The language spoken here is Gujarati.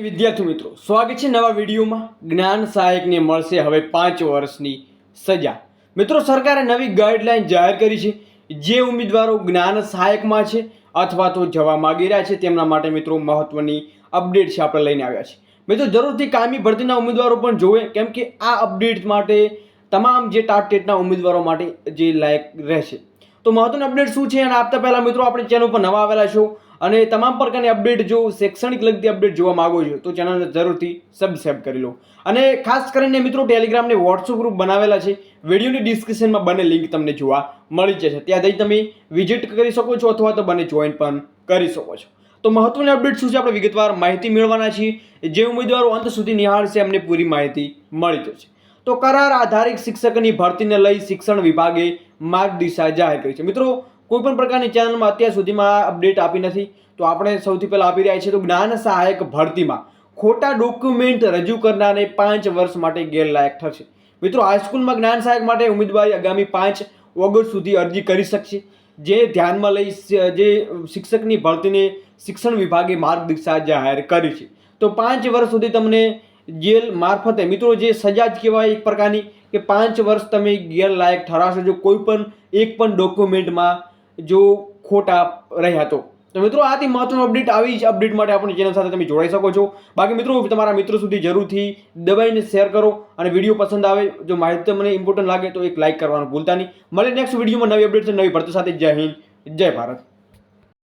વિદ્યાર્થી મિત્રો, સ્વાગત છે નવા વિડીયોમાં। જ્ઞાન સહાયકને મળશે હવે 5 વર્ષની સજા। મિત્રો, સરકારે નવી ગાઈડલાઈન જાહેર કરી છે। જે ઉમેદવારો જ્ઞાન સહાયકમાં છે અથવા તો જવા માંગી રહ્યા છે તેમના માટે મિત્રો મહત્વની અપડેટ છે આપણે લઈને આવ્યા છે। મિત્રો, જરૂરથી કાયમી ભરતીના ઉમેદવારો પણ જોવે, કેમ કે આ અપડેટ માટે તમામ જે ટાટ ટેટના ઉમેદવારો માટે જે લાયક રહેશે। તો મહત્વની અપડેટ શું છે અને આપતા પહેલા મિત્રો આપણી ચેનલ પર નવા આવેલા છો અને તમામ પ્રકારની અપડેટ જો શૈક્ષણિક લગતી અપડેટ જોવા માંગો છો તો ચેનલને જરૂરથી સબસ્ક્રાઇબ કરી લો। અને ખાસ કરીને મિત્રો ટેલિગ્રામને વોટ્સઅપ ગ્રુપ બનાવેલા છે, વિડીયોની ડિસ્ક્રિપ્શનમાં બંને લિંક તમને જોવા મળી જશે, ત્યાં જઈ તમે વિઝિટ કરી શકો છો અથવા તો બંને જોઈન પણ કરી શકો છો। તો મહત્વની અપડેટ શું છે આપણે વિગતવાર માહિતી મેળવવાના છીએ। જે ઉમેદવારો અંત સુધી નિહાળશે એમને પૂરી માહિતી મળી જશે। તો કરાર આધારિત શિક્ષકની ભરતીને લઈ શિક્ષણ વિભાગે માર્ગદર્શિકા જાહેર કરી છે। મિત્રો, કોઈ પણ પ્રકારની ચેનલમાં અત્યાર સુધીમાં અપડેટ આપી નથી, તો આપણે સૌથી પહેલા આપી રહ્યા છીએ। તો જ્ઞાન સહાયક ભરતીમાં ખોટા ડોક્યુમેન્ટ રજૂ કરનારને 5 વર્ષ માટે ગેરલાયક થશે। મિત્રો, હાઈસ્કૂલમાં જ્ઞાન સહાયક માટે ઉમેદવારી આગામી 5 ઓગસ્ટ સુધી અરજી કરી શકશે। જે ધ્યાનમાં લઈ જે શિક્ષકની ભરતીને શિક્ષણ વિભાગે માર્ગદર્શિકા જાહેર કરી છે। તો 5 વર્ષ સુધી તમને જેલ મારફતે મિત્રો જે સજા જ કહેવાય એક પ્રકારની કે 5 વર્ષ તમે ગેરલાયક ઠરાશો જો કોઈ પણ એક પણ ડોક્યુમેન્ટમાં જો ખોટા રહ્યા તો। મિત્રો, આથી મહત્વની અપડેટ આવી જ અપડેટ માટે આપણી ચેનલ સાથે તમે જોડાઈ શકો છો। બાકી મિત્રો તમારા મિત્રો સુધી જરૂરથી દબાઈને શેર કરો અને વિડીયો પસંદ આવે જો માહિતી તમને ઇમ્પોર્ટન્ટ લાગે તો એક લાઇક કરવાનું ભૂલતા નહીં। મળે નેક્સ્ટ વિડીયોમાં નવી અપડેટ નવી ભરતી સાથે। જય હિન્દ, જય ભારત।